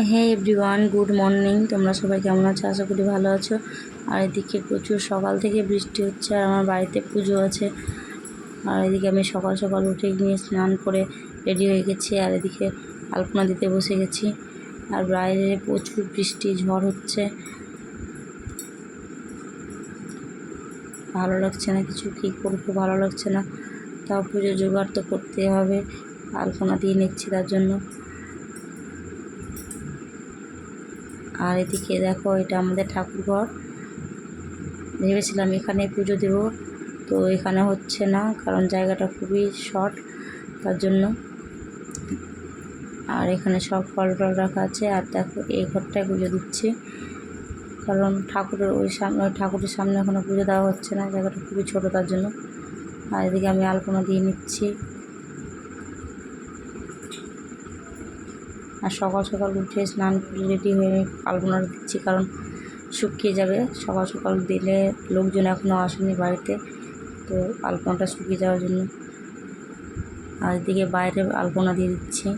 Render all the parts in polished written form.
হে everyone, good morning. তোমরা সবাই কেমন আছো? আশা করি ভালো আছো। আর এদিকে প্রচুর সকাল থেকে বৃষ্টি হচ্ছে, আর আমার বাড়িতে পুজো আছে। আর এদিকে আমি সকাল সকাল উঠে গিয়ে স্নান করে রেডি হয়ে গেছি, আর এদিকে আলপনা দিতে বসে গেছি। আর বাইরে প্রচুর বৃষ্টি, ঝড় হচ্ছে, ভালো লাগছে না কিছু, কী করবো ভালো লাগছে না। তাও পুজো জোগাড় তো করতে হবে, আলপনা দিয়ে নিচ্ছি তার জন্য। আর এদিকে দেখো, এটা আমাদের ঠাকুর ঘর। ভেবেছিলাম এখানে পুজো দেবো, তো এখানে হচ্ছে না, কারণ জায়গাটা খুবই শর্ট, তার জন্য। আর এখানে সব ফল টল রাখা আছে। আর দেখো, এই ঘরটায় পুজো দিচ্ছি, কারণ ঠাকুরের ঠাকুরের সামনে এখনও পুজো দেওয়া হচ্ছে না, জায়গাটা খুবই ছোটো, তার জন্য। আর এদিকে আমি আলপনা দিয়ে নিচ্ছি। আর সকাল সকাল উঠে স্নান করে রেডি হয়ে আলপনা দিচ্ছি, কারণ শুকিয়ে যাবে। সকাল সকাল দিলে লোকজন এখনও আসেনি বাড়িতে, তো আলপনাটা শুকিয়ে যাওয়ার জন্য। আর এদিকে বাইরে আলপনা দিয়ে দিচ্ছি।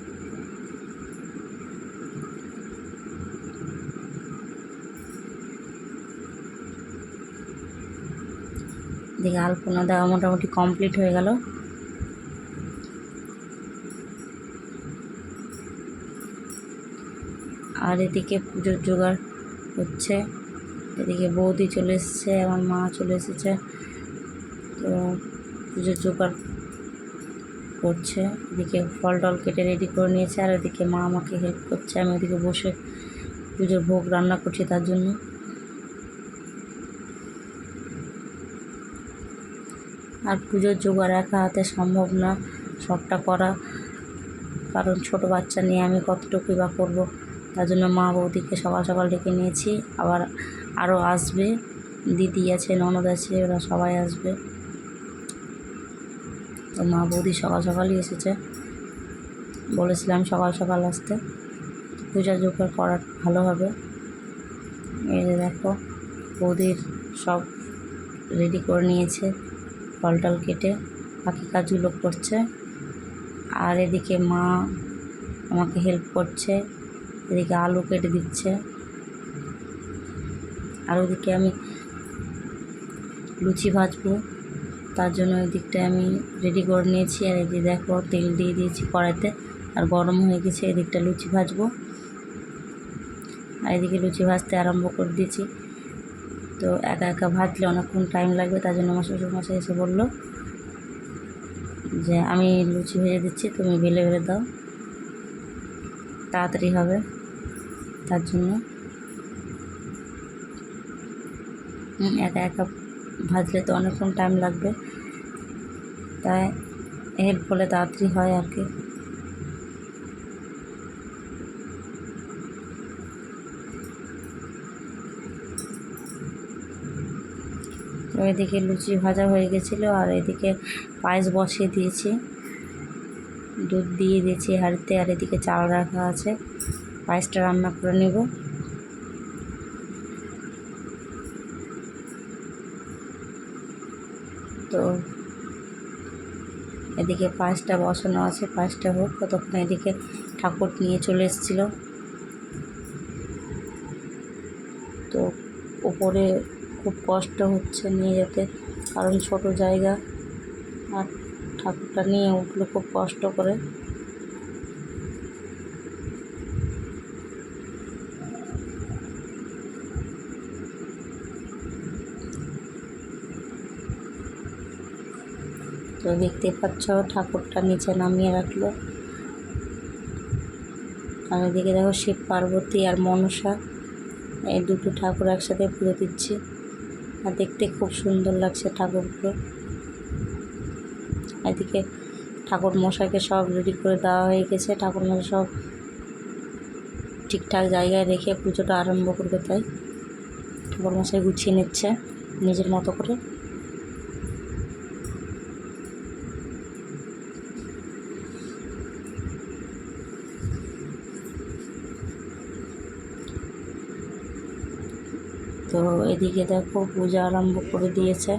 এদিকে আলপনা দেওয়া মোটামুটি কমপ্লিট হয়ে গেল। আর এদিকে পুজোর জোগাড় হচ্ছে। এদিকে বৌদি চলে এসেছে, আমার মা চলে এসেছে, তো পুজোর জোগাড় করছে। এদিকে ফল টল কেটে রেডি করে নিয়েছে, আর এদিকে মা আমাকে হেল্প করছে। আমি ওদিকে বসে পুজোর ভোগ রান্না করছি তার জন্য। আর পুজোর জোগাড় একা হাতে সম্ভব না সবটা করা, কারণ ছোট বাচ্চা নিয়ে আমি কতটুকুই বা করবো। তার জন্য মা বৌদিকে সকাল সকাল ডেকে নিয়েছি। আবার আরও আসবে, দিদি আছে, ননদ আছে, ওরা সবাই আসবে। তো মা বৌদি সকাল সকালই এসেছে, বলেছিলাম সকাল সকাল আসতে, পূজা জোগাড় করা ভালো হবে। এই যে দেখো, বৌদির সব রেডি করে নিয়েছে, ফল টল কেটে বাকি কাজগুলো করছে। আর এদিকে মা আমাকে হেল্প করছে, এদিকে আলু কেটে দিচ্ছে। আর ওদিকে আমি লুচি ভাজবো, তার জন্য ওই দিকটায় আমি রেডি করে নিয়েছি। আর এদিকে দেখো, তেল দিয়ে দিয়েছি কড়াইতে, আর গরম হয়ে গেছে। এদিকটা লুচি ভাজবো, আর এদিকে লুচি ভাজতে আরম্ভ করে দিয়েছি। তো একা একা ভাজলে অনেকক্ষণ টাইম লাগবে, তার জন্য আমার শ্বশুরমশাই এসে বললো যে আমি লুচি ভেজে দিচ্ছি, তুমি বেলে বেলে দাও, তাড়াতাড়ি হবে, তার জন্য। একা একা ভাজলে তো অনেকক্ষণ টাইম লাগবে, তাই হেল্প করলে তাড়াতাড়ি হয় আর কি। তো এদিকে লুচি ভাজা হয়ে গেছিলো, আর এদিকে পায়েস বসিয়ে দিয়েছি, দুধ দিয়ে দিয়েছি হাঁড়িতে। আর এদিকে চাল রাখা আছে, পায়েসটা রান্না করে নেব। তো এদিকে পায়েসটা বসানো আছে, পায়েসটা হোক ততক্ষণ। এদিকে ঠাকুর নিয়ে চলে এসেছিলো, তো উপরে খুব কষ্ট হচ্ছে নিয়ে যেতে, কারণ ছোট জায়গা, আর ঠাকুরটা নিয়ে উঠলো খুব কষ্ট করে। তো দেখতে পাচ্ছ, ঠাকুরটা নিচে নামিয়ে রাখলো। আর এদিকে দেখো, শিব পার্বতী আর মনসা, এই দুটো ঠাকুর একসাথে পুজো দিচ্ছি, আর দেখতে খুব সুন্দর লাগছে ঠাকুরগুলো। এদিকে ঠাকুর মশাইকে সব রেডি করে দেওয়া হয়ে গেছে, ঠাকুর মশাই সব ঠিকঠাক জায়গায় রেখে পুজোটা আরম্ভ করবে, তাই ঠাকুর মশাই গুছিয়ে নিচ্ছে নিজের মতো করে। তো এদিকে দেখো, পূজা আরম্ভ করে দিয়েছে।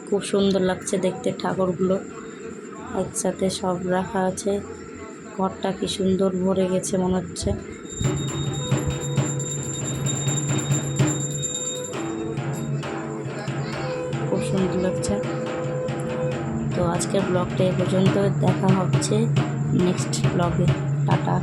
খুব সুন্দর লাগছে দেখতে, ঠাকুরগুলো একসাথে সব রাখা আছে। ঘরটা কি সুন্দর ভরে গেছে মনে হচ্ছে। খুব সুন্দর লাগছে। তো আজকের ব্লগটা এই পর্যন্ত, দেখা হচ্ছে নেক্সট ব্লগে। টাটা।